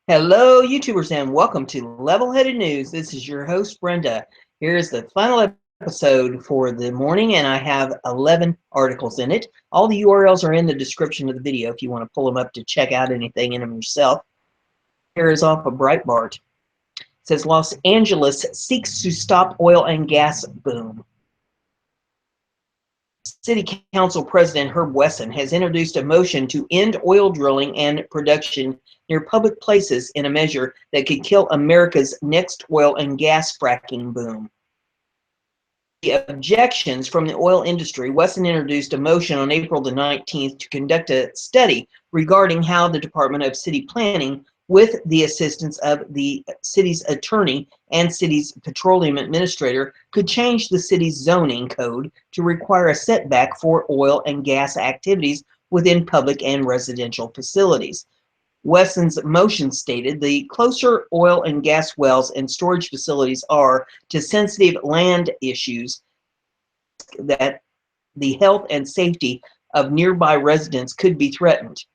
Hello, YouTubers, and welcome to Level-Headed News. This is your host, Brenda. Here is the final episode for the morning, and I have 11 articles in it. All the URLs are in the description of the video if you want to pull them up to check out anything in them yourself. Here is off of Breitbart. It says Los Angeles seeks to stop oil and gas boom. City Council President Herb Wesson has introduced a motion to end oil drilling and production near public places in a measure that could kill America's next oil and gas fracking boom. The objections from the oil industry, Wesson introduced a motion on April the 19th to conduct a study regarding how the Department of City Planning, with the assistance of the city's attorney and city's petroleum administrator, could change the city's zoning code to require a setback for oil and gas activities within public and residential facilities. Wesson's motion stated the closer oil and gas wells and storage facilities are to sensitive land issues, that the health and safety of nearby residents could be threatened.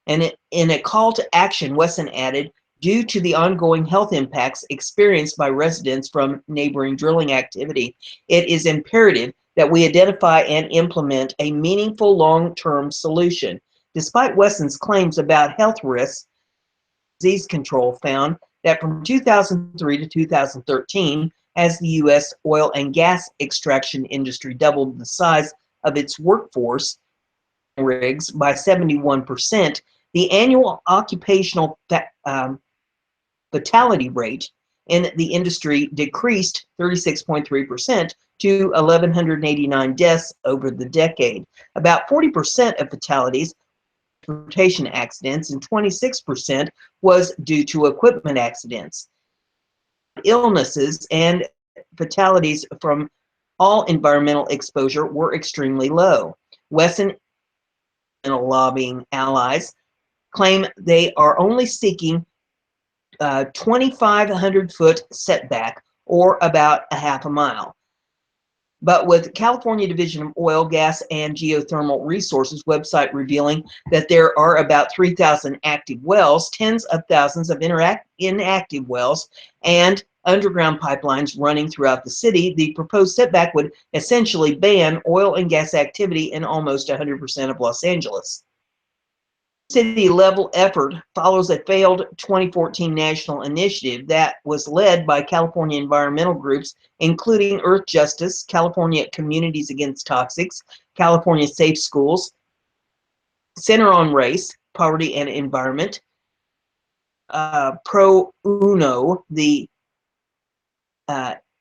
And in a call to action, Wesson added, due to the ongoing health impacts experienced by residents from neighboring drilling activity, it is imperative that we identify and implement a meaningful long-term solution. Despite Wesson's claims about health risks, disease control found that from 2003 to 2013, as the U.S. oil and gas extraction industry doubled the size of its workforce rigs by 71%, the annual occupational fatality rate in the industry decreased 36.3% to 1,189 deaths over the decade. About 40% of fatalities were transportation accidents and 26% was due to equipment accidents. Illnesses and fatalities from all environmental exposure were extremely low. Wesson lobbying allies claim they are only seeking 2,500-foot setback, or about a half a mile. But with California Division of Oil, Gas, and Geothermal Resources website revealing that there are about 3,000 active wells, tens of thousands of inactive wells, and underground pipelines running throughout the city, the proposed setback would essentially ban oil and gas activity in almost 100% of Los Angeles. City-level effort follows a failed 2014 national initiative that was led by California environmental groups, including Earth Justice, California Communities Against Toxics, California Safe Schools, Center on Race, Poverty and Environment, Pro Uno, the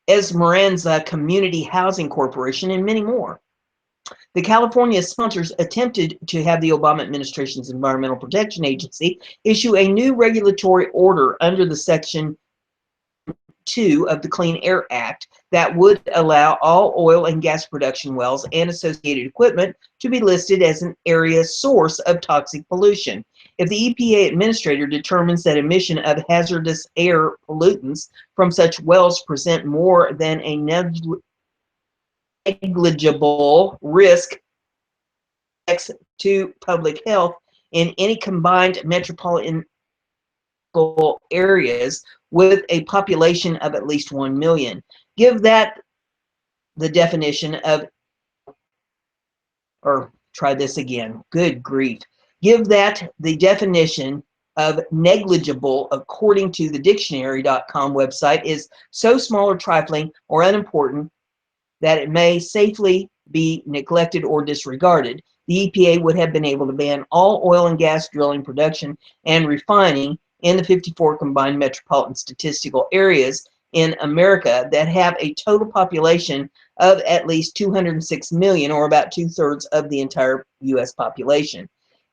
Esperanza Community Housing Corporation, and many more. The California sponsors attempted to have the Obama administration's Environmental Protection Agency issue a new regulatory order under the Section 2 of the Clean Air Act that would allow all oil and gas production wells and associated equipment to be listed as an area source of toxic pollution. If the EPA administrator determines that emission of hazardous air pollutants from such wells present more than a negligible risk to public health in any combined metropolitan areas with a population of at least 1 million. Give that the definition of, or try this again, good grief. Give that the definition of negligible, according to the dictionary.com website, is so small or trifling or unimportant that it may safely be neglected or disregarded. The EPA would have been able to ban all oil and gas drilling, production, and refining in the 54 combined metropolitan statistical areas in America that have a total population of at least 206 million, or about 2/3 of the entire U.S. population.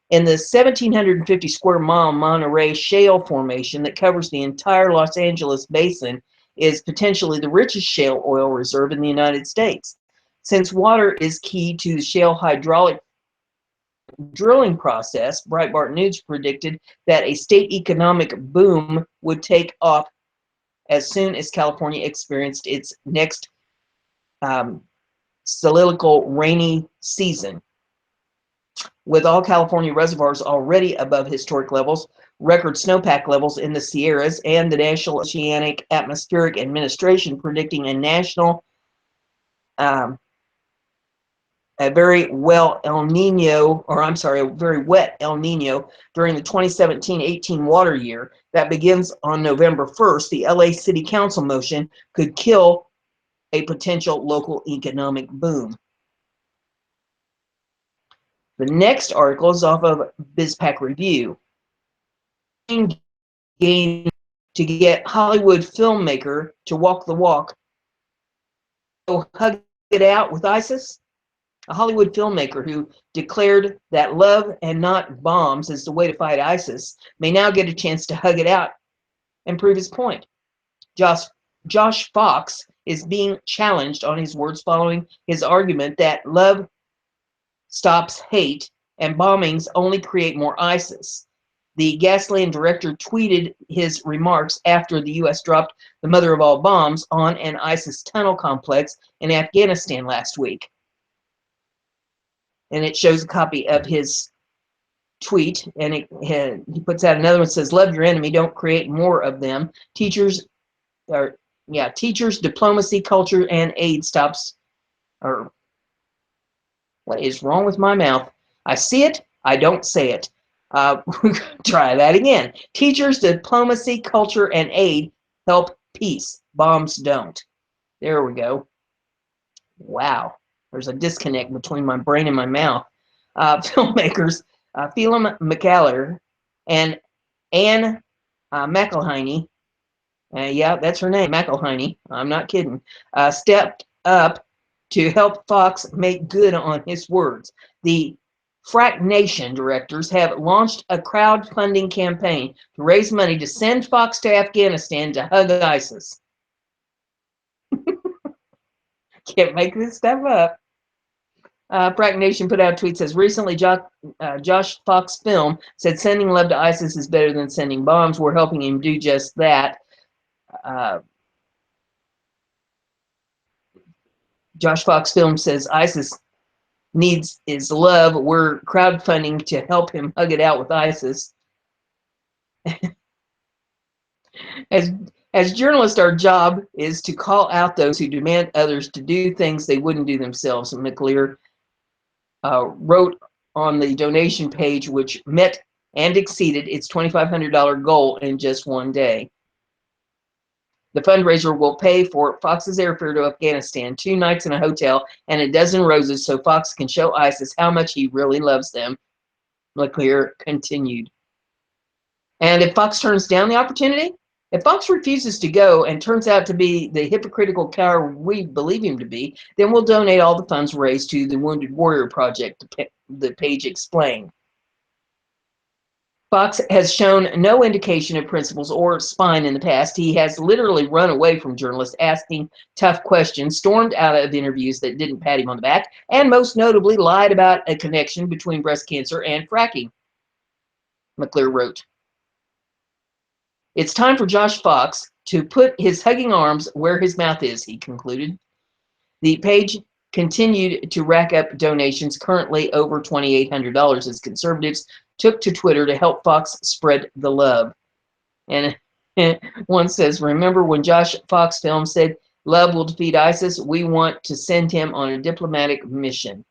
In the 1,750 square mile Monterey Shale Formation that covers the entire Los Angeles basin is potentially the richest shale oil reserve in the United States. Since water is key to the shale hydraulic drilling process, Breitbart News predicted that a state economic boom would take off as soon as California experienced its next cyclical rainy season. With all California reservoirs already above historic levels, record snowpack levels in the Sierras, and the National Oceanic Atmospheric Administration predicting a national a very well El Nino, or I'm sorry, a very wet El Nino during the 2017-18 water year that begins on November 1st, the LA City Council motion could kill a potential local economic boom. The next article is off of BizPac Review. Game to get Hollywood filmmaker to walk the walk, so hug it out with ISIS. A Hollywood filmmaker who declared that love and not bombs is the way to fight ISIS may now get a chance to hug it out and prove his point. Josh Fox is being challenged on his words following his argument that love stops hate and bombings only create more ISIS. The Gasland director tweeted his remarks after the U.S. dropped the mother of all bombs on an ISIS tunnel complex in Afghanistan last week. And it shows a copy of his tweet, and he puts out another one that says, "Love your enemy, don't create more of them. Teachers, diplomacy, culture, and aid stops." Or what is wrong with my mouth? I see it, I don't say it. Try that again. Teachers, diplomacy, culture, and aid help peace. Bombs don't. There we go. Wow. There's a disconnect between my brain and my mouth. Filmmakers Phelan McCallum and Anne McElhinney, yeah, that's her name, McElhinney, I'm not kidding, stepped up to help Fox make good on his words. The Frack Nation directors have launched a crowdfunding campaign to raise money to send Fox to Afghanistan to hug ISIS. Can't make this stuff up. Frack Nation put out a tweet, says, recently Josh Fox Film said sending love to ISIS is better than sending bombs. We're helping him do just that. Josh Fox Film says ISIS needs his love. We're crowdfunding to help him hug it out with ISIS. As journalists, our job is to call out those who demand others to do things they wouldn't do themselves. McClear wrote on the donation page, which met and exceeded its $2,500 goal in just one day. The fundraiser will pay for Fox's airfare to Afghanistan, 2 nights in a hotel, and a dozen roses so Fox can show ISIS how much he really loves them, McClear continued. And if Fox turns down the opportunity, if Fox refuses to go and turns out to be the hypocritical coward we believe him to be, then we'll donate all the funds raised to the Wounded Warrior Project, the page explained. Fox has shown no indication of principles or spine in the past. He has literally run away from journalists asking tough questions, stormed out of interviews that didn't pat him on the back, and most notably lied about a connection between breast cancer and fracking, McClear wrote. It's time for Josh Fox to put his hugging arms where his mouth is, he concluded. The page continued to rack up donations, currently over $2,800, as conservatives took to Twitter to help Fox spread the love. And one says, remember when Josh Fox Film said, love will defeat ISIS? We want to send him on a diplomatic mission.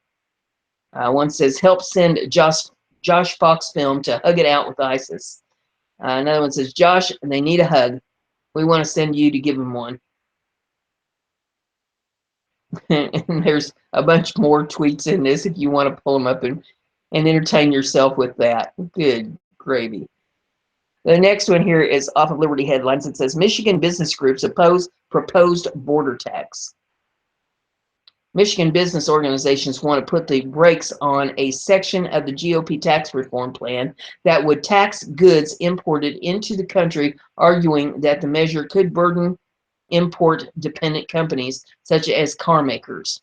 One says, help send Josh Fox Film to hug it out with ISIS. Another one says, Josh, they need a hug. We want to send you to give them one. And there's a bunch more tweets in this if you want to pull them up and entertain yourself with that. Good gravy. The next one here is off of Liberty Headlines. It says, Michigan business groups oppose proposed border tax. Michigan business organizations want to put the brakes on a section of the GOP tax reform plan that would tax goods imported into the country, arguing that the measure could burden import-dependent companies such as car makers.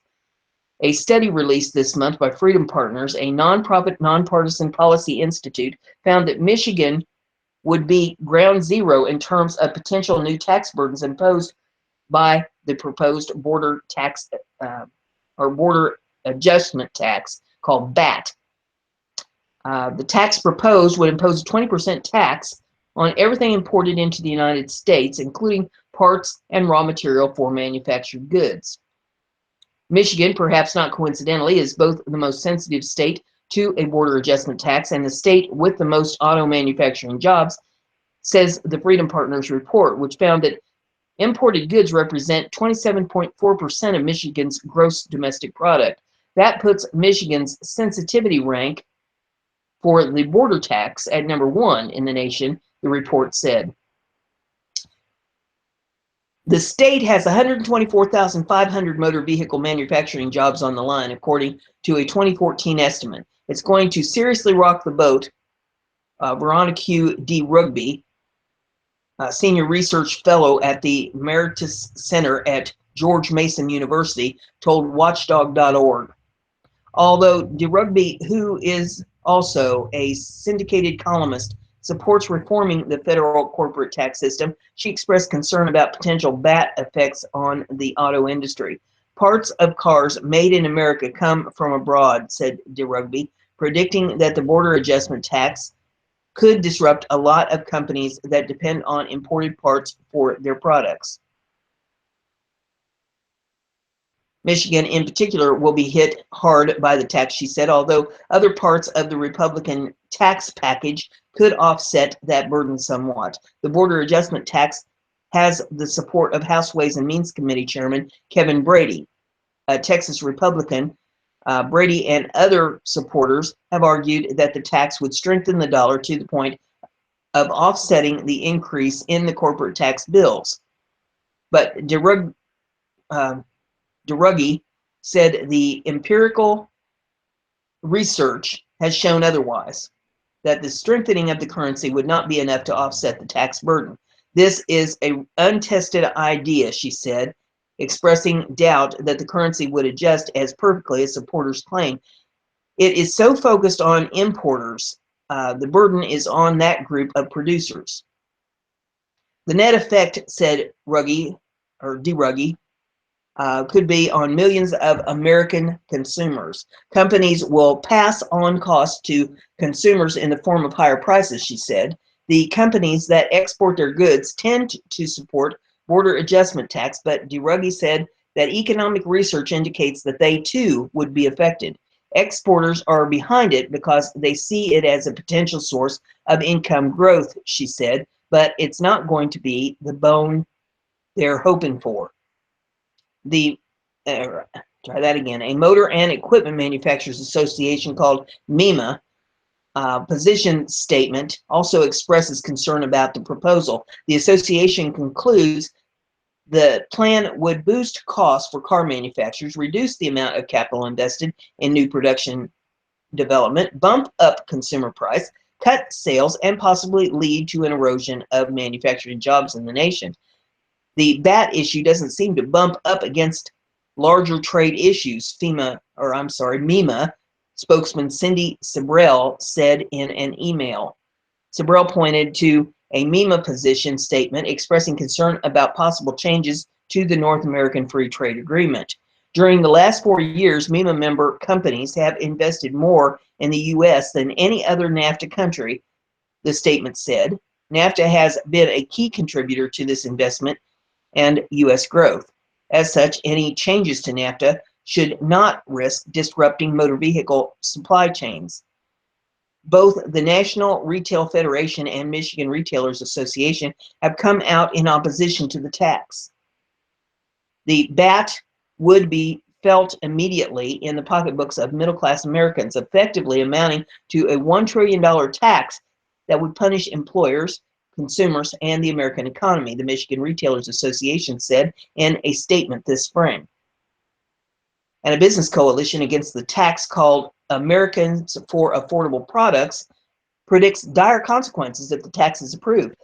A study released this month by Freedom Partners, a nonprofit nonpartisan policy institute, found that Michigan would be ground zero in terms of potential new tax burdens imposed by the proposed border tax or border adjustment tax called BAT. The tax proposed would impose a 20% tax on everything imported into the United States, including parts and raw material for manufactured goods. Michigan, perhaps not coincidentally, is both the most sensitive state to a border adjustment tax and the state with the most auto manufacturing jobs, says the Freedom Partners report, which found that imported goods represent 27.4% of Michigan's gross domestic product. That puts Michigan's sensitivity rank for the border tax at number 1 in the nation, the report said. The state has 124,500 motor vehicle manufacturing jobs on the line, according to a 2014 estimate. It's going to seriously rock the boat. Veronica D. Rugby, senior research fellow at the Meritus Center at George Mason University, told Watchdog.org. Although DeRugby, who is also a syndicated columnist, supports reforming the federal corporate tax system, she expressed concern about potential VAT effects on the auto industry. Parts of cars made in America come from abroad, said DeRugby, predicting that the border adjustment tax could disrupt a lot of companies that depend on imported parts for their products. Michigan, in particular, will be hit hard by the tax, she said, although other parts of the Republican tax package could offset that burden somewhat. The border adjustment tax has the support of House Ways and Means Committee Chairman Kevin Brady, a Texas Republican. Brady and other supporters have argued that the tax would strengthen the dollar to the point of offsetting the increase in the corporate tax bills. But DeRuggy said the empirical research has shown otherwise, that the strengthening of the currency would not be enough to offset the tax burden. This is an untested idea, she said, expressing doubt that the currency would adjust as perfectly as supporters claim. It is so focused on importers, the burden is on that group of producers. The net effect, said DeRuggy, could be on millions of American consumers. Companies will pass on costs to consumers in the form of higher prices, she said. The companies that export their goods tend to support border adjustment tax, but DeRuggy said that economic research indicates that they too would be affected. Exporters are behind it because they see it as a potential source of income growth, she said, but it's not going to be the bone they're hoping for. Try that again. A Motor and Equipment Manufacturers Association called MEMA position statement also expresses concern about the proposal. The association concludes the plan would boost costs for car manufacturers, reduce the amount of capital invested in new production development, bump up consumer price, cut sales, and possibly lead to an erosion of manufacturing jobs in the nation. The VAT issue doesn't seem to bump up against larger trade issues, MEMA spokesman Cindy Sabrell said in an email. Sabrell pointed to a MEMA position statement expressing concern about possible changes to the North American Free Trade Agreement. During the last 4 years, MEMA member companies have invested more in the U.S. than any other NAFTA country, the statement said. NAFTA has been a key contributor to this investment and U.S. growth. As such, any changes to NAFTA should not risk disrupting motor vehicle supply chains. Both the National Retail Federation and Michigan Retailers Association have come out in opposition to the tax. The VAT would be felt immediately in the pocketbooks of middle-class Americans, effectively amounting to a $1 trillion tax that would punish employers, consumers, and the American economy, the Michigan Retailers Association said in a statement this spring. And a business coalition against the tax called Americans for Affordable Products predicts dire consequences if the tax is approved,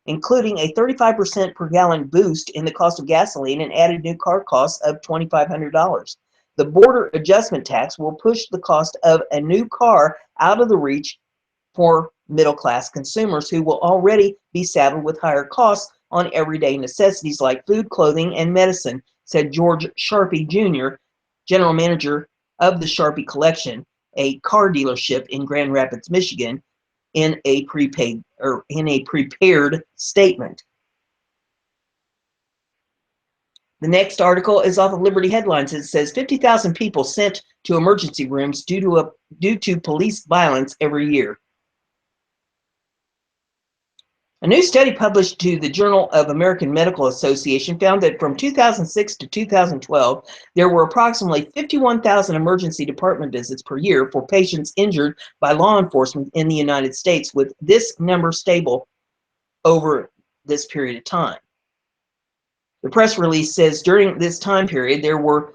including a 35% per gallon boost in the cost of gasoline and added new car costs of $2,500. The border adjustment tax will push the cost of a new car out of the reach for middle-class consumers who will already be saddled with higher costs on everyday necessities like food, clothing, and medicine, said George Sharpie Jr., general manager of the Sharpie Collection, a car dealership in Grand Rapids, Michigan, in a prepared statement. The next article is off of Liberty Headlines. It says 50,000 people sent to emergency rooms due to police violence every year. A new study published to the Journal of American Medical Association found that from 2006 to 2012, there were approximately 51,000 emergency department visits per year for patients injured by law enforcement in the United States, with this number stable over this period of time. The press release says during this time period, there were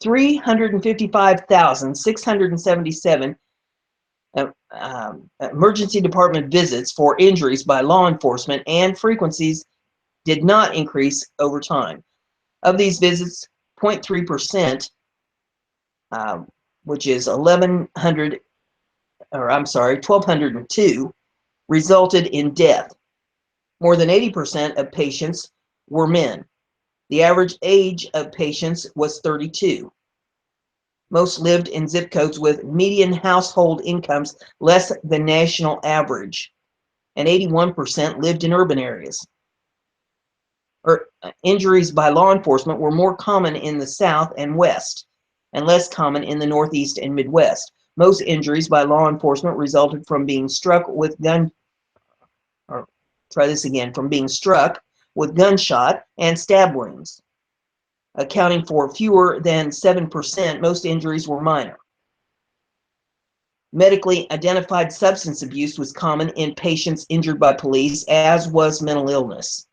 355,677 emergency department visits for injuries by law enforcement, and frequencies did not increase over time. Of these visits, 0.3%, which is 1,202, resulted in death. More than 80% of patients were men. The average age of patients was 32. Most lived in zip codes with median household incomes less than national average, and 81% lived in urban areas. Injuries by law enforcement were more common in the South and West, and less common in the Northeast and Midwest. Most injuries by law enforcement resulted from being struck with gunshot and stab wounds. Accounting for fewer than 7%, most injuries were minor. Medically identified substance abuse was common in patients injured by police, as was mental illness.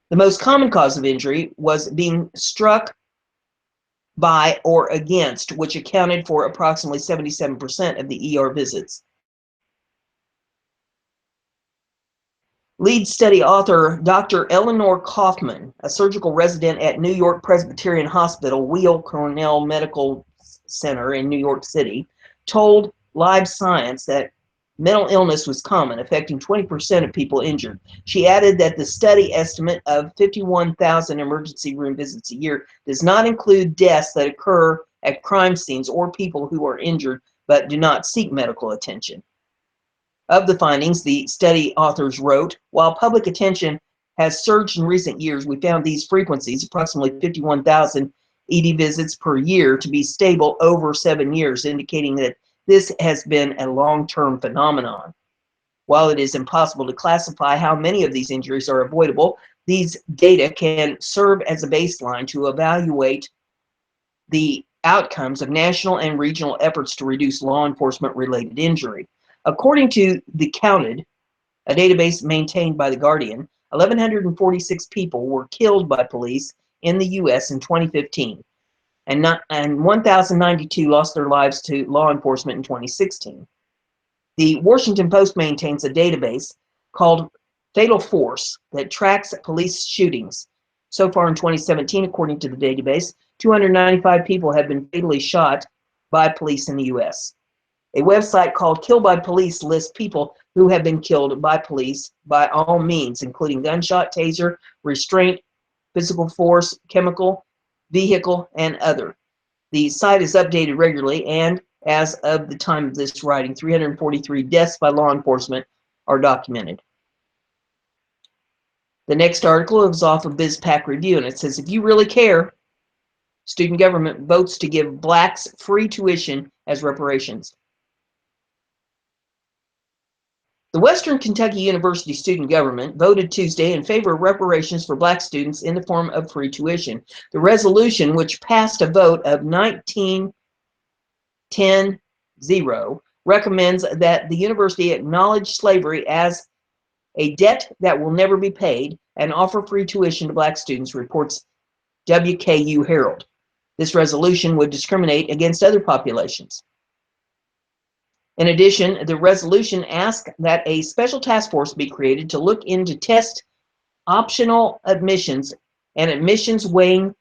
The most common cause of injury was being struck by or against, which accounted for approximately 77% of the ER visits. Lead study author Dr. Eleanor Kaufman, a surgical resident at New York Presbyterian Hospital, Weill Cornell Medical Center in New York City, told Live Science that mental illness was common, affecting 20% of people injured. She added that the study estimate of 51,000 emergency room visits a year does not include deaths that occur at crime scenes or people who are injured but do not seek medical attention. Of the findings, the study authors wrote, while public attention has surged in recent years, we found these frequencies, approximately 51,000 ED visits per year, to be stable over 7 years, indicating that this has been a long-term phenomenon. While it is impossible to classify how many of these injuries are avoidable, these data can serve as a baseline to evaluate the outcomes of national and regional efforts to reduce law enforcement-related injury. According to The Counted, a database maintained by The Guardian, 1,146 people were killed by police in the U.S. in 2015, and 1,092 lost their lives to law enforcement in 2016. The Washington Post maintains a database called Fatal Force that tracks police shootings. So far in 2017, according to the database, 295 people have been fatally shot by police in the U.S. A website called Kill by Police lists people who have been killed by police by all means, including gunshot, taser, restraint, physical force, chemical, vehicle, and other. The site is updated regularly, and as of the time of this writing, 343 deaths by law enforcement are documented. The next article is off of BizPac Review, and it says, if you really care, student government votes to give blacks free tuition as reparations. The Western Kentucky University student government voted Tuesday in favor of reparations for black students in the form of free tuition. The resolution, which passed a vote of 19-10-0, recommends that the university acknowledge slavery as a debt that will never be paid and offer free tuition to black students, reports WKU Herald. This resolution would discriminate against other populations. In addition, the resolution asks that a special task force be created to look into test optional admissions and admissions weighing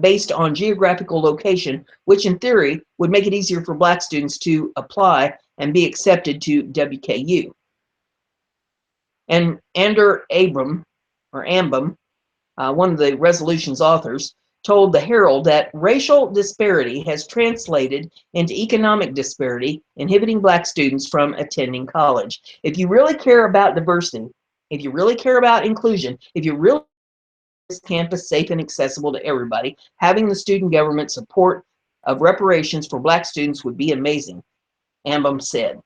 based on geographical location, which in theory would make it easier for black students to apply and be accepted to WKU. And Ander Ambum, one of the resolution's authors, told the Herald that racial disparity has translated into economic disparity, inhibiting Black students from attending college. If you really care about diversity, if you really care about inclusion, if you really make this campus safe and accessible to everybody, having the student government support of reparations for Black students would be amazing, Ambom said.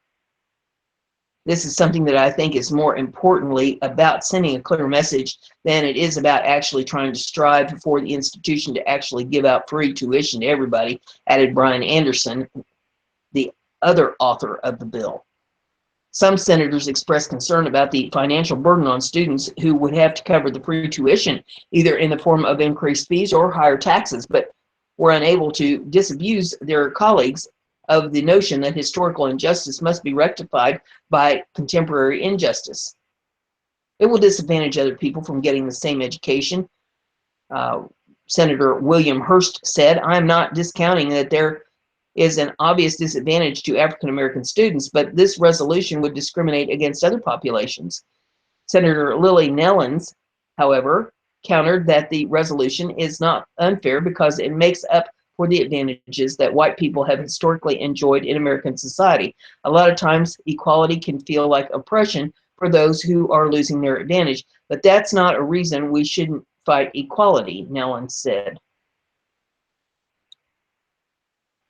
This is something that I think is more importantly about sending a clear message than it is about actually trying to strive for the institution to actually give out free tuition to everybody, added Brian Anderson, the other author of the bill. Some senators expressed concern about the financial burden on students who would have to cover the free tuition, either in the form of increased fees or higher taxes, but were unable to disabuse their colleagues of the notion that historical injustice must be rectified by contemporary injustice. It will disadvantage other people from getting the same education. Senator William Hurst said, "I'm not discounting that there is an obvious disadvantage to African American students, but this resolution would discriminate against other populations." Senator Lily Nellens, however, countered that the resolution is not unfair because it makes up for the advantages that white people have historically enjoyed in American society. A lot of times, equality can feel like oppression for those who are losing their advantage, but that's not a reason we shouldn't fight equality, Nellens said.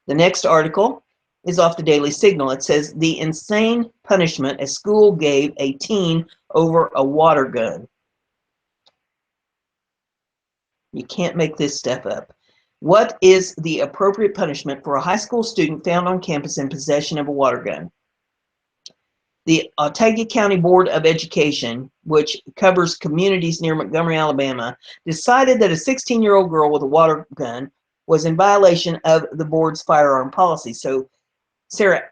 The next article is off the Daily Signal. It says, "The insane punishment a school gave a teen over a water gun." You can't make this stuff up. What is the appropriate punishment for a high school student found on campus in possession of a water gun? The Otauga County Board of Education, which covers communities near Montgomery, Alabama, decided that a 16-year-old girl with a water gun was in violation of the board's firearm policy. So Sarah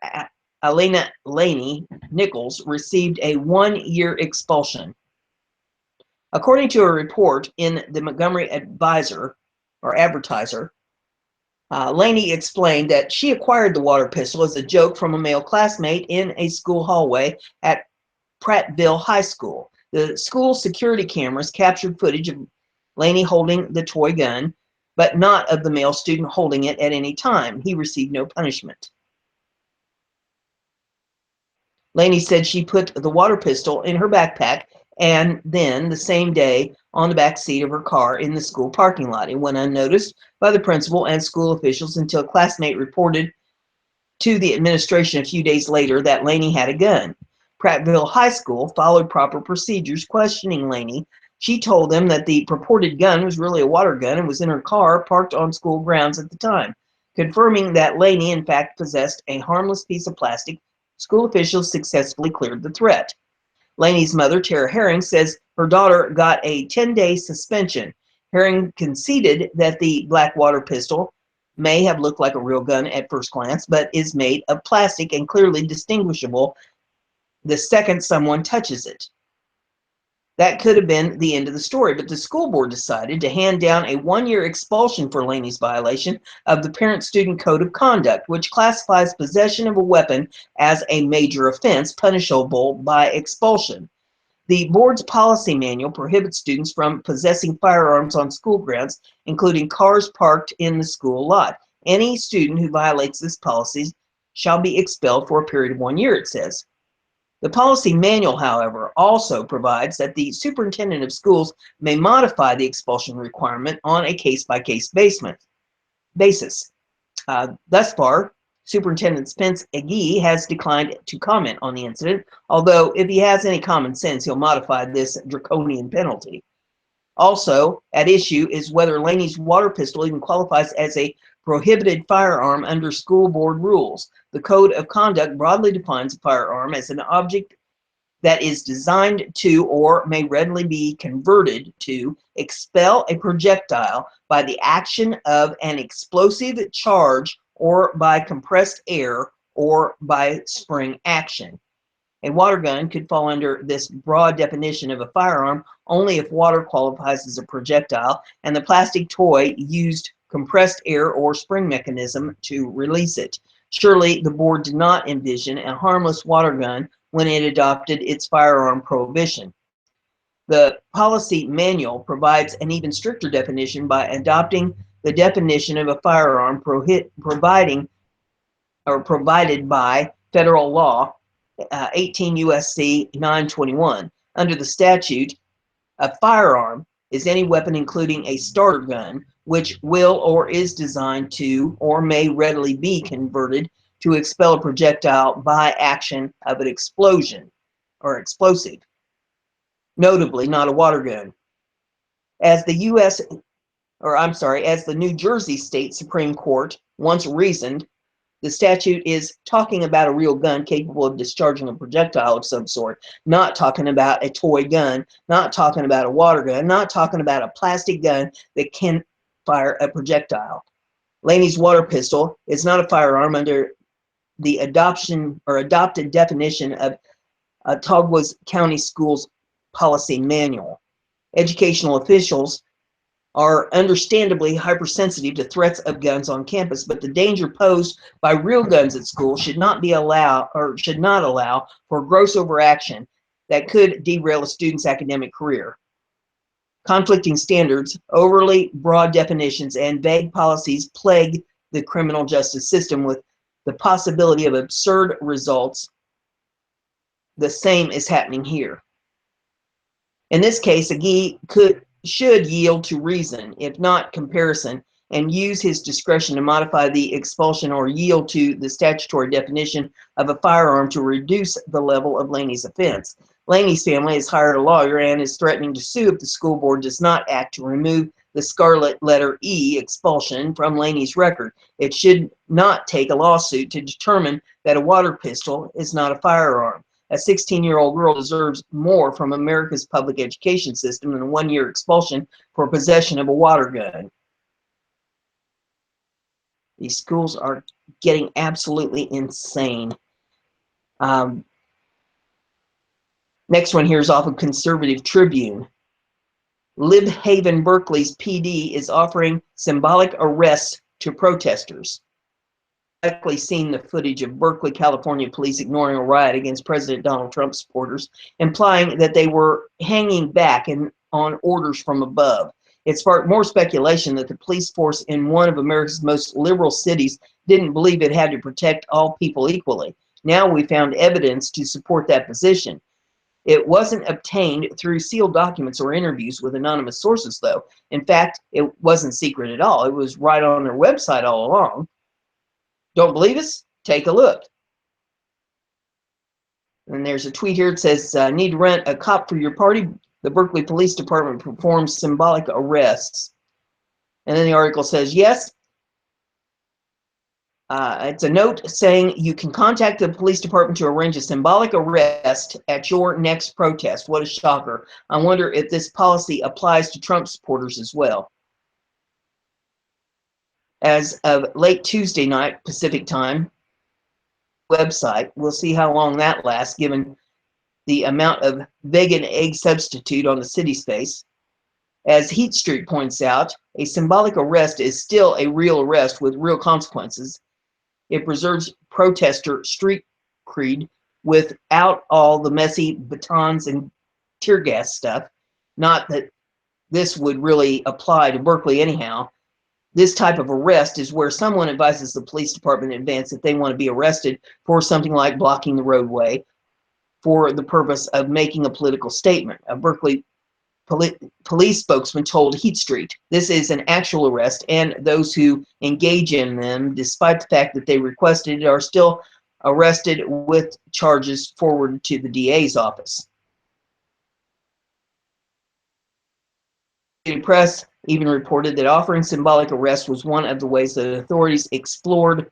Elena Laney Nichols received a 1-year expulsion. According to a report in the Montgomery Advertiser, Laney explained that she acquired the water pistol as a joke from a male classmate in a school hallway at Prattville High School. The school security cameras captured footage of Laney holding the toy gun, but not of the male student holding it at any time. He received no punishment. Laney said she put the water pistol in her backpack and then the same day on the back seat of her car in the school parking lot. It went unnoticed by the principal and school officials until a classmate reported to the administration a few days later that Laney had a gun. Prattville High School followed proper procedures, questioning Laney. She told them that the purported gun was really a water gun and was in her car parked on school grounds at the time. Confirming that Laney in fact possessed a harmless piece of plastic, school officials successfully cleared the threat. Laney's mother, Tara Herring, says her daughter got a 10-day suspension. Herring conceded that the black water pistol may have looked like a real gun at first glance, but is made of plastic and clearly distinguishable the second someone touches it. That could have been the end of the story, but the school board decided to hand down a 1-year expulsion for Laney's violation of the Parent-Student Code of Conduct, which classifies possession of a weapon as a major offense punishable by expulsion. The board's policy manual prohibits students from possessing firearms on school grounds, including cars parked in the school lot. Any student who violates this policy shall be expelled for a period of 1 year, it says. The policy manual, however, also provides that the superintendent of schools may modify the expulsion requirement on a case-by-case basis. Thus far, Superintendent Spence Agee has declined to comment on the incident, although if he has any common sense, he'll modify this draconian penalty. Also at issue is whether Laney's water pistol even qualifies as a prohibited firearm under school board rules. The Code of Conduct broadly defines a firearm as an object that is designed to or may readily be converted to expel a projectile by the action of an explosive charge or by compressed air or by spring action. A water gun could fall under this broad definition of a firearm only if water qualifies as a projectile and the plastic toy used compressed air or spring mechanism to release it. Surely the board did not envision a harmless water gun when it adopted its firearm prohibition. The policy manual provides an even stricter definition by adopting the definition of a firearm provided by federal law 18 U.S.C. 921. Under the statute, a firearm is any weapon including a starter gun, which will or is designed to or may readily be converted to expel a projectile by action of an explosion or explosive, notably not a water gun. As the New Jersey State Supreme Court once reasoned, the statute is talking about a real gun capable of discharging a projectile of some sort, not talking about a toy gun, not talking about a water gun, not talking about a plastic gun that can fire a projectile. Laney's water pistol is not a firearm under the adopted definition of Togwaz County Schools Policy Manual. Educational officials are understandably hypersensitive to threats of guns on campus, but the danger posed by real guns at school should not allow for gross overaction that could derail a student's academic career. Conflicting standards, overly broad definitions, and vague policies plague the criminal justice system, with the possibility of absurd results. The same is happening here. In this case, a should yield to reason, if not comparison, and use his discretion to modify the expulsion or yield to the statutory definition of a firearm to reduce the level of Laney's offense. Laney's family has hired a lawyer and is threatening to sue if the school board does not act to remove the scarlet letter E, expulsion, from Laney's record. It should not take a lawsuit to determine that a water pistol is not a firearm. A 16-year-old girl deserves more from America's public education system than a 1-year expulsion for possession of a water gun. These schools are getting absolutely insane. Next one here is off of Conservative Tribune. Lib Haven Berkeley's PD is offering symbolic arrests to protesters. Likely seen the footage of Berkeley, California police ignoring a riot against President Donald Trump supporters, implying that they were hanging back on orders from above. It sparked more speculation that the police force in one of America's most liberal cities didn't believe it had to protect all people equally. Now we found evidence to support that position. It wasn't obtained through sealed documents or interviews with anonymous sources, though. In fact, it wasn't secret at all. It was right on their website all along. Don't believe us? Take a look. And there's a tweet here. It says, need to rent a cop for your party? The Berkeley Police Department performs symbolic arrests. And then the article says, yes. It's a note saying you can contact the police department to arrange a symbolic arrest at your next protest. What a shocker. I wonder if this policy applies to Trump supporters as well. As of late Tuesday night, Pacific time, website, we'll see how long that lasts given the amount of vegan egg substitute on the city space. As Heat Street points out, a symbolic arrest is still a real arrest with real consequences. It preserves protester street creed without all the messy batons and tear gas stuff. Not that this would really apply to Berkeley anyhow. This type of arrest is where someone advises the police department in advance that they want to be arrested for something like blocking the roadway for the purpose of making a political statement. A Berkeley police spokesman told Heat Street, this is an actual arrest, and those who engage in them, despite the fact that they requested it, are still arrested with charges forwarded to the DA's office. The press even reported that offering symbolic arrest was one of the ways that authorities explored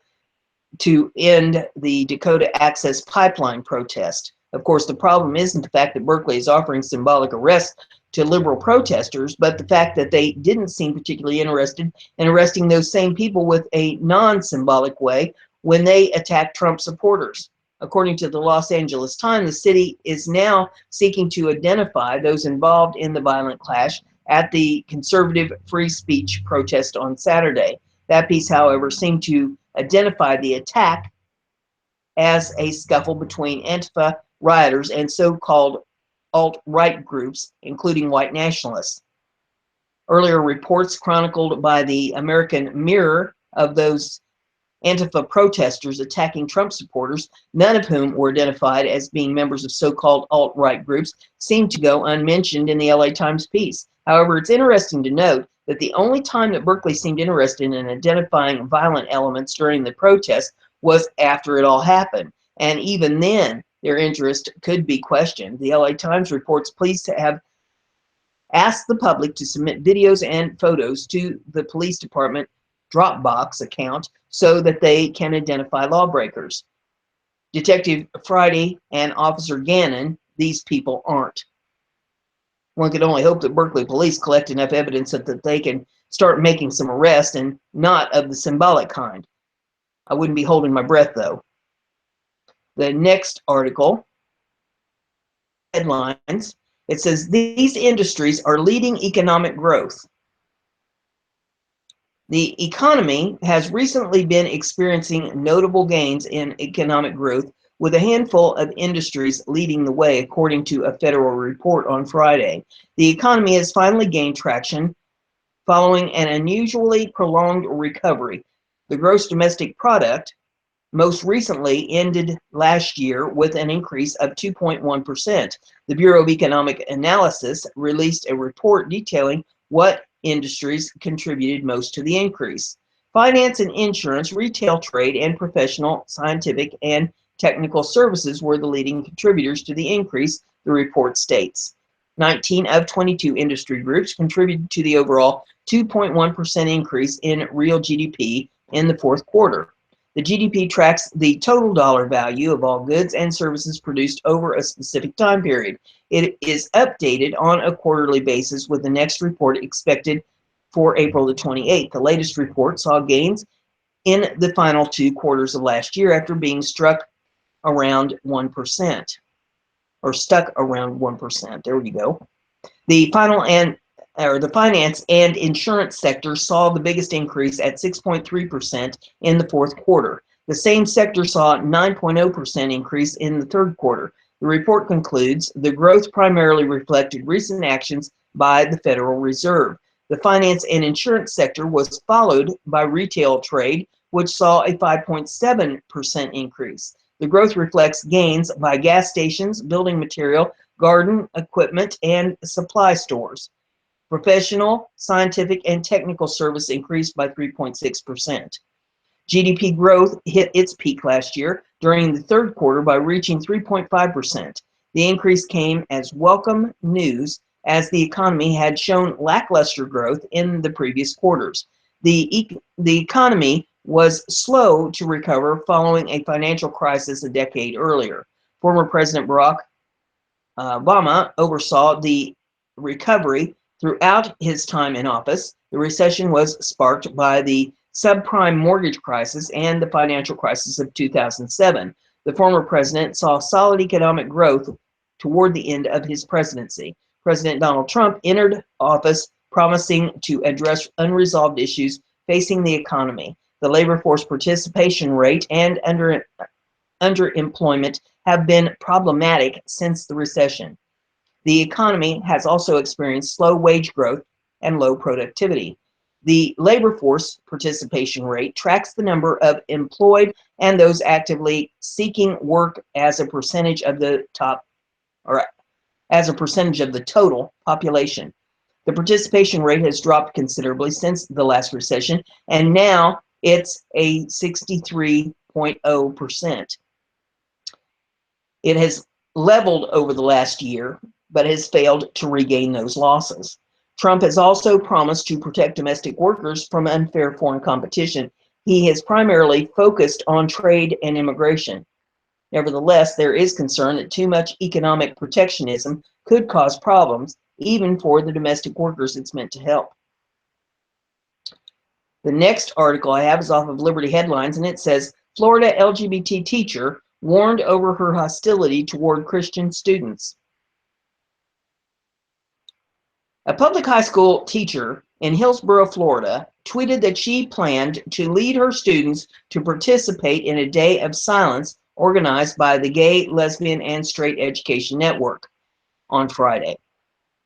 to end the Dakota Access Pipeline protest. Of course, the problem isn't the fact that Berkeley is offering symbolic arrests to liberal protesters, but the fact that they didn't seem particularly interested in arresting those same people with a non-symbolic way when they attacked Trump supporters. According to the Los Angeles Times, the city is now seeking to identify those involved in the violent clash at the conservative free speech protest on Saturday. That piece, however, seemed to identify the attack as a scuffle between Antifa rioters and so-called alt-right groups, including white nationalists. Earlier reports chronicled by the American Mirror of those Antifa protesters attacking Trump supporters, none of whom were identified as being members of so-called alt-right groups, seemed to go unmentioned in the LA Times piece. However, it's interesting to note that the only time that Berkeley seemed interested in identifying violent elements during the protest was after it all happened. And even then, their interest could be questioned. The LA Times reports police have asked the public to submit videos and photos to the police department Dropbox account so that they can identify lawbreakers. Detective Friday and Officer Gannon, these people aren't. One could only hope that Berkeley police collect enough evidence that they can start making some arrests, and not of the symbolic kind. I wouldn't be holding my breath, though. The next article, headlines, it says, these industries are leading economic growth. The economy has recently been experiencing notable gains in economic growth, with a handful of industries leading the way, according to a federal report on Friday. The economy has finally gained traction following an unusually prolonged recovery. The gross domestic product most recently ended last year with an increase of 2.1%. The Bureau of Economic Analysis released a report detailing what industries contributed most to the increase. Finance and insurance, retail, trade, and professional, scientific, and technical services were the leading contributors to the increase, the report states. 19 of 22 industry groups contributed to the overall 2.1% increase in real GDP in the fourth quarter. The GDP tracks the total dollar value of all goods and services produced over a specific time period. It is updated on a quarterly basis, with the next report expected for April the 28th. The latest report saw gains in the final 2 quarters of last year after being struck around 1%, or stuck around 1%. There we go. The finance and insurance sector saw the biggest increase at 6.3% in the fourth quarter. The same sector saw a 9.0% increase in the third quarter. The report concludes the growth primarily reflected recent actions by the Federal Reserve. The finance and insurance sector was followed by retail trade, which saw a 5.7% increase. The growth reflects gains by gas stations, building material, garden equipment, and supply stores. Professional, scientific, and technical service increased by 3.6%. GDP growth hit its peak last year during the third quarter by reaching 3.5%. The increase came as welcome news, as the economy had shown lackluster growth in the previous quarters. The economy was slow to recover following a financial crisis a decade earlier. Former President Barack Obama oversaw the recovery throughout his time in office. The recession was sparked by the subprime mortgage crisis and the financial crisis of 2007. The former president saw solid economic growth toward the end of his presidency. President Donald Trump entered office promising to address unresolved issues facing the economy. The labor force participation rate and underemployment have been problematic since the recession. The economy has also experienced slow wage growth and low productivity. The labor force participation rate tracks the number of employed and those actively seeking work as a percentage of the total population. The participation rate has dropped considerably since the last recession, and now it's a 63.0%. It has leveled over the last year, but has failed to regain those losses. Trump has also promised to protect domestic workers from unfair foreign competition. He has primarily focused on trade and immigration. Nevertheless, there is concern that too much economic protectionism could cause problems, even for the domestic workers it's meant to help. The next article I have is off of Liberty Headlines, and it says, Florida LGBT teacher warned over her hostility toward Christian students. A public high school teacher in Hillsborough, Florida, tweeted that she planned to lead her students to participate in a day of silence organized by the Gay, Lesbian, and Straight Education Network. on Friday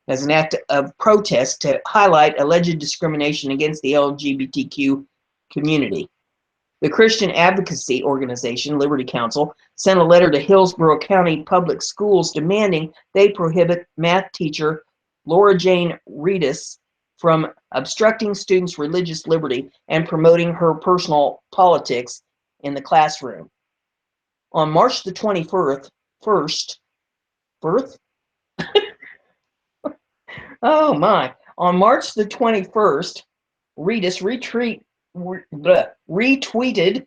as an act of protest to highlight alleged discrimination against the LGBTQ community. The Christian advocacy organization, Liberty Counsel, sent a letter to Hillsborough County Public Schools demanding they prohibit math teacher Laura Jane Reedus from obstructing students' religious liberty and promoting her personal politics in the classroom. On March the 21st, oh my, on March the 21st, Reedus retweeted,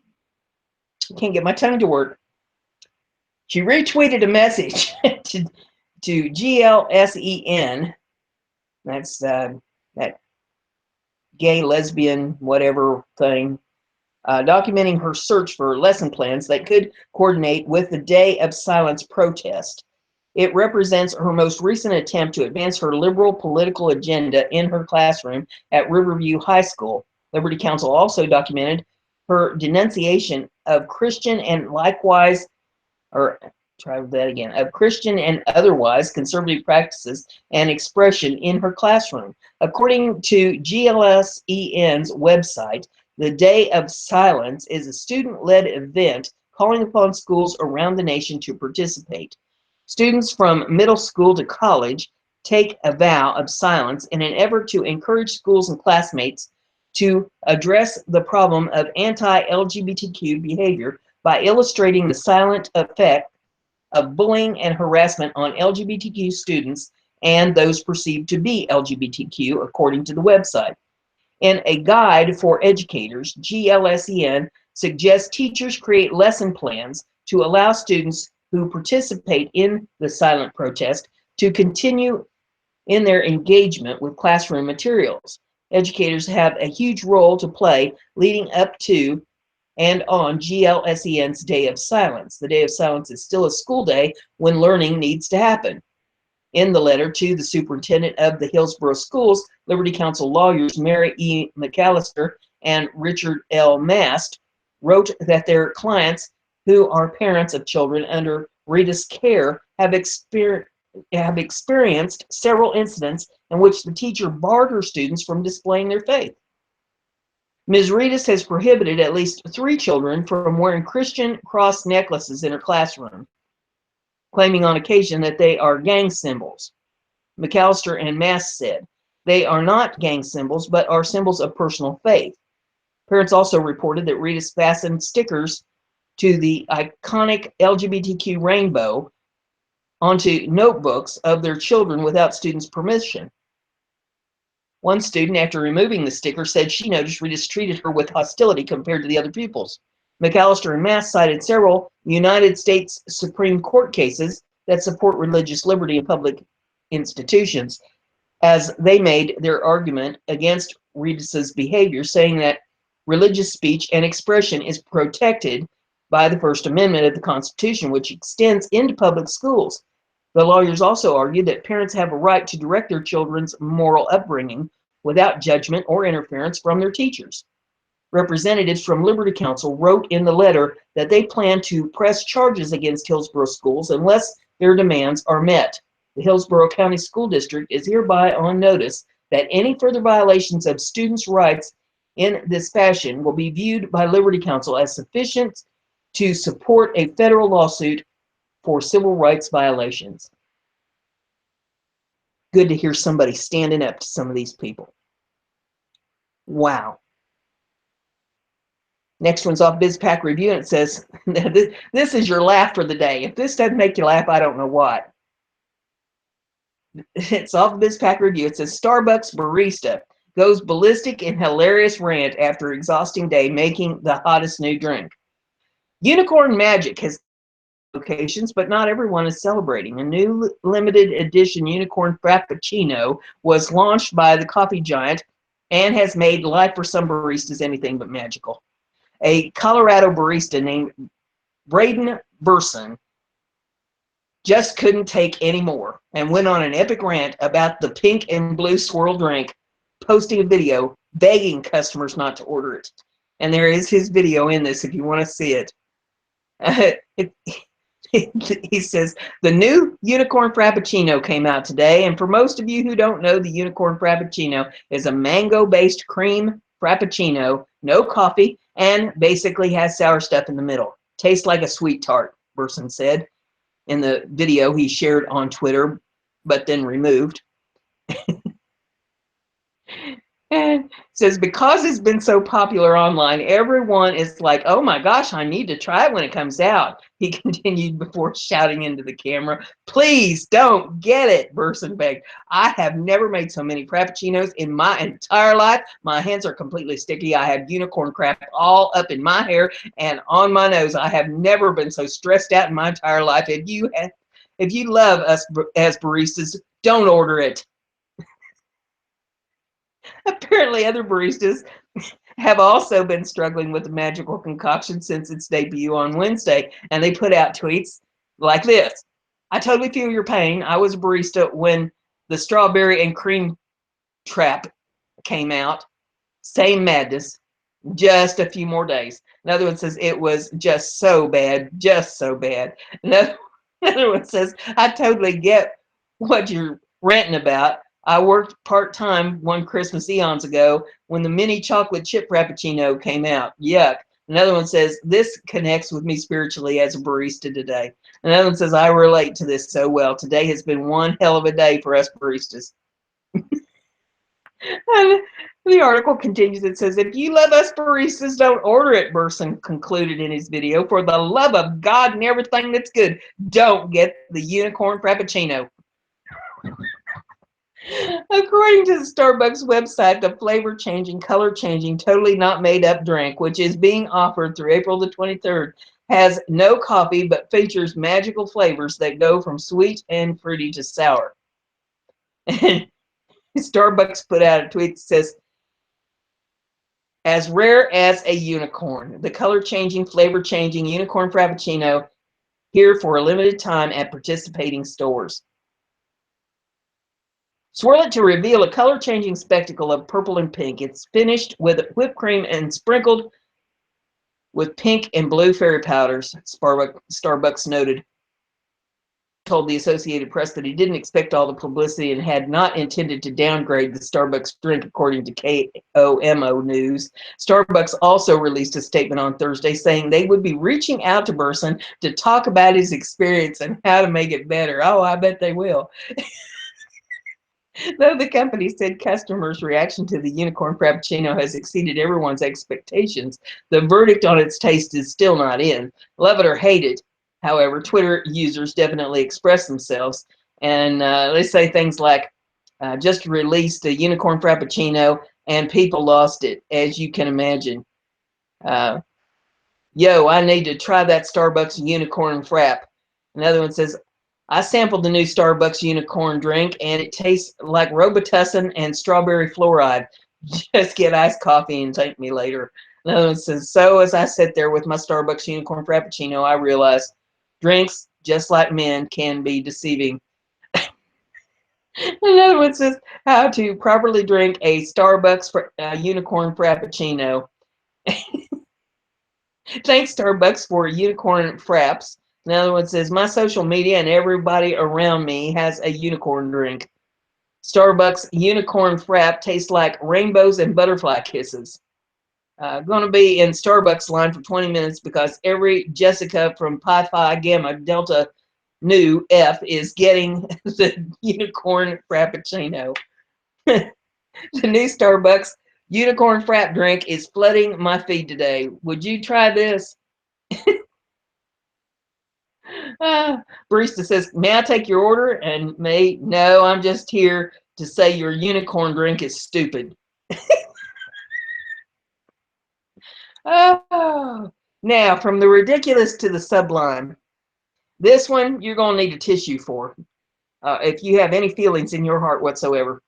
can't get my tongue to work. She retweeted a message to GLSEN, that's that gay, lesbian, whatever thing, documenting her search for lesson plans that could coordinate with the Day of Silence protest. It represents her most recent attempt to advance her liberal political agenda in her classroom at Riverview High School. Liberty Counsel also documented her denunciation of Christian and otherwise conservative practices and expression in her classroom. According to GLSEN's website, the Day of Silence is a student-led event calling upon schools around the nation to participate. Students from middle school to college take a vow of silence in an effort to encourage schools and classmates to address the problem of anti-LGBTQ behavior by illustrating the silent effect of bullying and harassment on LGBTQ students and those perceived to be LGBTQ, according to the website. In a guide for educators, GLSEN suggests teachers create lesson plans to allow students who participate in the silent protest to continue in their engagement with classroom materials. Educators have a huge role to play leading up to and on GLSEN's Day of Silence. The Day of Silence is still a school day when learning needs to happen. In the letter to the superintendent of the Hillsborough Schools, Liberty Counsel lawyers Mary E. McAllister and Richard L. Mast wrote that their clients, who are parents of children under Reedus' care, have experienced several incidents in which the teacher barred her students from displaying their faith. Ms. Reedus has prohibited at least 3 children from wearing Christian cross necklaces in her classroom, claiming on occasion that they are gang symbols. McAllister and Mast said, they are not gang symbols, but are symbols of personal faith. Parents also reported that Reedus fastened stickers to the iconic LGBTQ rainbow onto notebooks of their children without students' permission. One student, after removing the sticker, said she noticed Reedus treated her with hostility compared to the other pupils. McAllister and Mast cited several United States Supreme Court cases that support religious liberty in public institutions as they made their argument against Reedus's behavior, saying that religious speech and expression is protected by the First Amendment of the Constitution, which extends into public schools. The lawyers also argued that parents have a right to direct their children's moral upbringing without judgment or interference from their teachers. Representatives from Liberty Counsel wrote in the letter that they plan to press charges against Hillsborough schools unless their demands are met. The Hillsborough County School District is hereby on notice that any further violations of students' rights in this fashion will be viewed by Liberty Counsel as sufficient to support a federal lawsuit for civil rights violations. Good to hear somebody standing up to some of these people. Wow. Next one's off BizPack Review, and it says, this is your laugh for the day. If this doesn't make you laugh, I don't know what. It's off BizPack Review. It says, Starbucks barista goes ballistic in hilarious rant after exhausting day making the hottest new drink. Unicorn Magic has locations, but not everyone is celebrating. A new limited edition Unicorn Frappuccino was launched by the coffee giant and has made life for some baristas anything but magical. A Colorado barista named Braden Burson just couldn't take any more and went on an epic rant about the pink and blue swirl drink, posting a video begging customers not to order it. And there is his video in this if you want to see it. He says, the new Unicorn Frappuccino came out today. And for most of you who don't know, the Unicorn Frappuccino is a mango-based cream Frappuccino, no coffee, and basically has sour stuff in the middle. Tastes like a sweet tart, Burson said in the video he shared on Twitter, but then removed. And says, because it's been so popular online, everyone is like, oh my gosh, I need to try it when it comes out. He continued before shouting into the camera, please don't get it, Burson begged. I have never made so many Frappuccinos in my entire life. My hands are completely sticky. I have unicorn crap all up in my hair and on my nose. I have never been so stressed out in my entire life. If you love us as baristas, don't order it. Apparently, other baristas have also been struggling with the magical concoction since its debut on Wednesday, and they put out tweets like this. I totally feel your pain. I was a barista when the strawberry and cream trap came out. Same madness, just a few more days. Another one says, it was just so bad, just so bad. Another one says, I totally get what you're ranting about. I worked part-time one Christmas eons ago when the mini chocolate chip Frappuccino came out. Yuck. Another one says, this connects with me spiritually as a barista today. Another one says, I relate to this so well. Today has been one hell of a day for us baristas. And the article continues. It says, if you love us baristas, don't order it, Burson concluded in his video. For the love of God and everything that's good, don't get the Unicorn Frappuccino. According to the Starbucks website, the flavor-changing, color-changing, totally not made-up drink, which is being offered through April the 23rd, has no coffee but features magical flavors that go from sweet and fruity to sour. And Starbucks put out a tweet that says, as rare as a unicorn, the color-changing, flavor-changing Unicorn Frappuccino here for a limited time at participating stores. Swirl it to reveal a color-changing spectacle of purple and pink. It's finished with whipped cream and sprinkled with pink and blue fairy powders, Starbucks noted. Told the Associated Press that he didn't expect all the publicity and had not intended to downgrade the Starbucks drink, according to KOMO News. Starbucks also released a statement on Thursday saying they would be reaching out to Burson to talk about his experience and how to make it better. Oh, I bet they will. Though the company said customers' reaction to the Unicorn Frappuccino has exceeded everyone's expectations, the verdict on its taste is still not in. Love it or hate it, however, Twitter users definitely express themselves, and they say things like, just released a Unicorn Frappuccino, and people lost it, as you can imagine. Yo, I need to try that Starbucks Unicorn Frap. Another one says, I sampled the new Starbucks Unicorn drink, and it tastes like Robitussin and strawberry fluoride. Just get iced coffee and thank me later. Another one says, so as I sit there with my Starbucks Unicorn Frappuccino, I realized drinks, just like men, can be deceiving. Another one says, how to properly drink a Starbucks Unicorn Frappuccino. Thanks, Starbucks, for Unicorn Fraps. Another one says, my social media and everybody around me has a unicorn drink. Starbucks Unicorn Frap tastes like rainbows and butterfly kisses. Going to be in Starbucks line for 20 minutes because every Jessica from Pi Phi Gamma Delta Nu F is getting the Unicorn Frappuccino. The new Starbucks Unicorn Frap drink is flooding my feed today. Would you try this? Barista says, may I take your order? And me, no, I'm just here to say your unicorn drink is stupid. Oh, now from the ridiculous to the sublime. This one you're going to need a tissue for if you have any feelings in your heart whatsoever.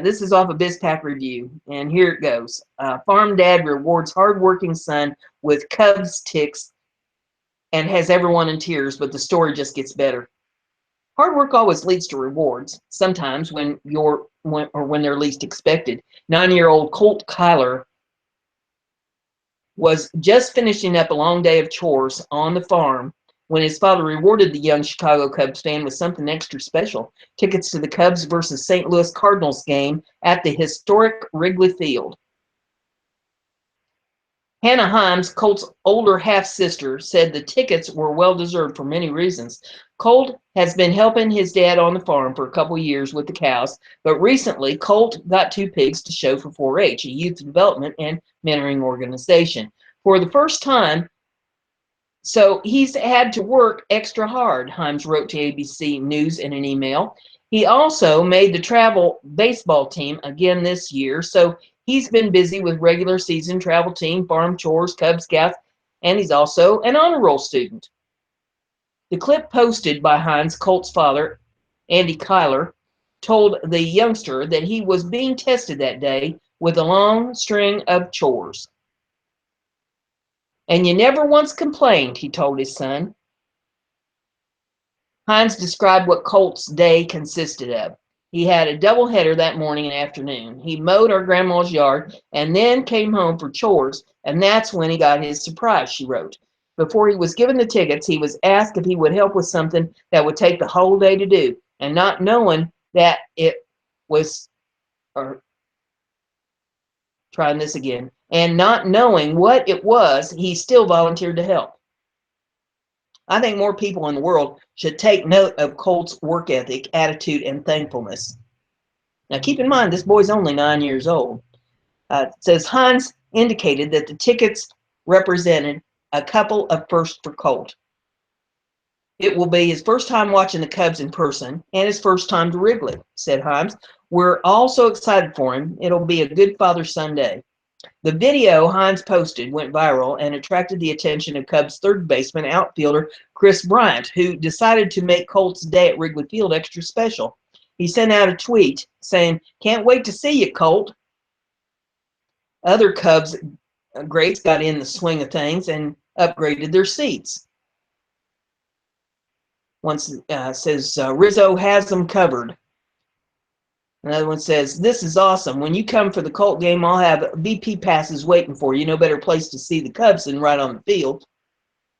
This is off a BizPack review, and here it goes. Farm dad rewards hardworking son with Cubs ticks and has everyone in tears, but the story just gets better. Hard work always leads to rewards, sometimes when they're least expected. 9-year-old Colt Kyler was just finishing up a long day of chores on the farm when his father rewarded the young Chicago Cubs fan with something extra special: tickets to the Cubs versus St. Louis Cardinals game at the historic Wrigley Field. Hannah Himes, Colt's older half-sister, said the tickets were well-deserved for many reasons. Colt has been helping his dad on the farm for a couple years with the cows, but recently Colt got 2 pigs to show for 4-H, a youth development and mentoring organization. For the first time, so he's had to work extra hard, Himes wrote to ABC News in an email. He also made the travel baseball team again this year, so he's been busy with regular season travel team, farm chores, Cub Scouts, and he's also an honor roll student. The clip posted by Himes, Colt's father, Andy Kyler, told the youngster that he was being tested that day with a long string of chores. "And you never once complained," he told his son. Himes described what Colt's day consisted of. "He had a doubleheader that morning and afternoon. He mowed our grandma's yard and then came home for chores, and that's when he got his surprise," she wrote. Before he was given the tickets, he was asked if he would help with something that would take the whole day to do, and not knowing that it was, or trying this again, and not knowing what it was, he still volunteered to help. I think more people in the world should take note of Colt's work ethic, attitude, and thankfulness. Now, keep in mind, this boy's only 9 years old. It says Himes indicated that the tickets represented a couple of firsts for Colt. "It will be his first time watching the Cubs in person and his first time to Wrigley," said Himes. "We're all so excited for him. It'll be a good father-son day." The video Himes posted went viral and attracted the attention of Cubs third baseman outfielder Chris Bryant, who decided to make Colt's day at Wrigley Field extra special. He sent out a tweet saying, "Can't wait to see you, Colt." Other Cubs greats got in the swing of things and upgraded their seats. One says, "Rizzo has them covered." Another one says, "This is awesome. When you come for the Colt game, I'll have BP passes waiting for you. No better place to see the Cubs than right on the field."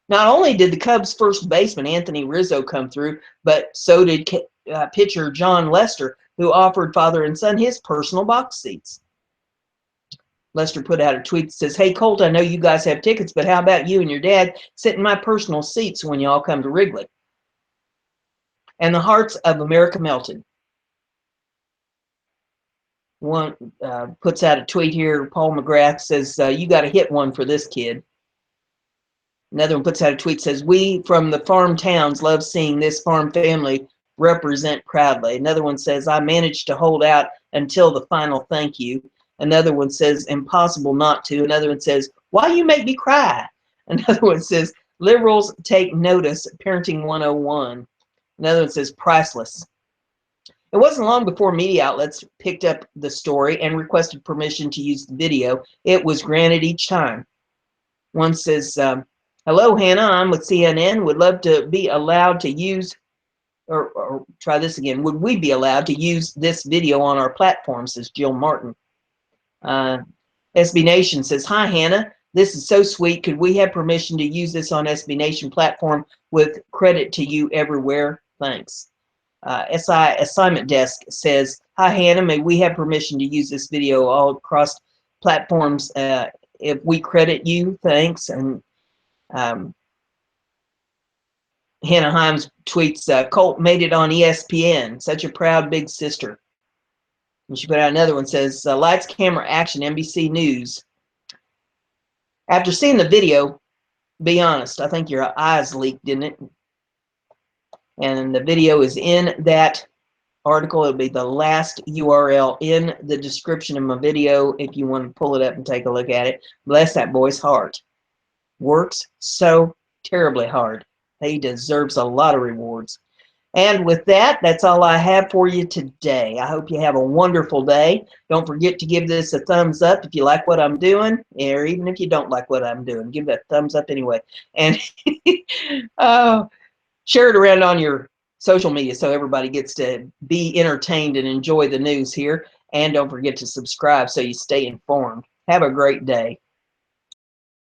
Not only did the Cubs' first baseman, Anthony Rizzo, come through, but so did pitcher John Lester, who offered father and son his personal box seats. Lester put out a tweet that says, "Hey, Colt, I know you guys have tickets, but how about you and your dad sit in my personal seats when y'all come to Wrigley?" And the hearts of America melted. One puts out a tweet here. Paul McGrath says, "You got to hit one for this kid." Another one puts out a tweet, says, "We from the farm towns love seeing this farm family represent proudly." Another one says, "I managed to hold out until the final thank you." Another one says, "Impossible not to." Another one says, "Why you make me cry?" Another one says, "Liberals take notice, parenting 101. Another one says, "Priceless." It wasn't long before media outlets picked up the story and requested permission to use the video. It was granted each time. One says, "Hello, Hannah, I'm with CNN. Would love to be allowed to use," or try this again, "would we be allowed to use this video on our platform?" says Jill Martin. SB Nation says, "Hi, Hannah. This is so sweet. Could we have permission to use this on SB Nation platform with credit to you everywhere? Thanks." SI Assignment Desk says, "Hi, Hannah. May we have permission to use this video all across platforms if we credit you? Thanks." And Hannah Himes tweets, "Colt made it on ESPN. Such a proud big sister." And she put out another one, says, "Lights, camera, action, NBC News." After seeing the video, be honest, I think your eyes leaked, didn't it? And the video is in that article. It'll be the last URL in the description of my video if you want to pull it up and take a look at it. Bless that boy's heart. Works so terribly hard. He deserves a lot of rewards. And with that, that's all I have for you today. I hope you have a wonderful day. Don't forget to give this a thumbs up if you like what I'm doing, or even if you don't like what I'm doing, give it a thumbs up anyway. And share it around on your social media so everybody gets to be entertained and enjoy the news here. And don't forget to subscribe so you stay informed. Have a great day.